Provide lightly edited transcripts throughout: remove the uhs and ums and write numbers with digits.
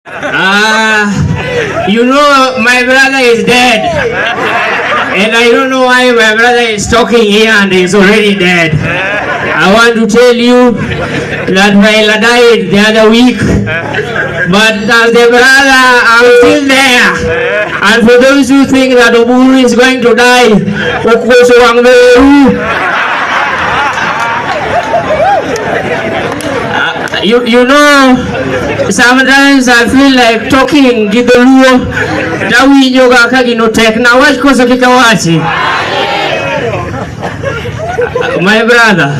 You know my brother is dead. And I don't know why my brother is talking here and he's already dead. I want to tell you that Raila died the other week. But as the brother, I'm still there. And for those who think that Oburu is going to die, you know, sometimes I feel like talking Gidoluo. Dawi nyoga kagi no tek na wash kosa kikawachi. My brother,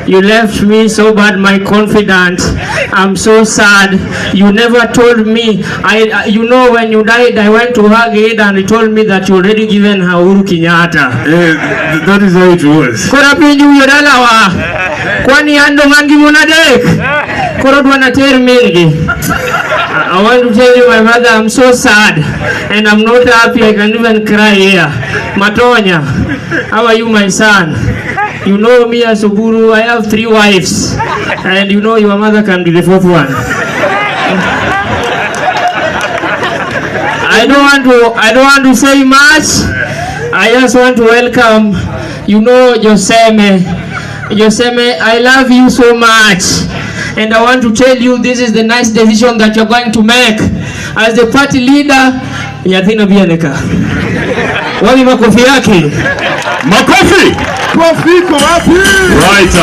you left me so bad, my confidant. I'm so sad. You never told me. You know, when you died, I went to hug it and he told me that you already given her Uhuru Kenyatta. That is how it was. Kora pinju yodalawa. Kwani ando mangi munadek. Kora dwana ter mingi. I want to tell you, my brother, I'm so sad and I'm not happy. I can even cry here. Matonya, how are you, my son? You know me as Oburu, I have 3 wives, and you know your mother can be the 4th one. I don't want to say much. I just want to welcome, you know, Joseme. Joseme, I love you so much. And I want to tell you, this is the nice decision that you're going to make. As the party leader, Nyathina Bianeka. Wapi makofi yake? Makofi! Makofi kwa wapi? Right.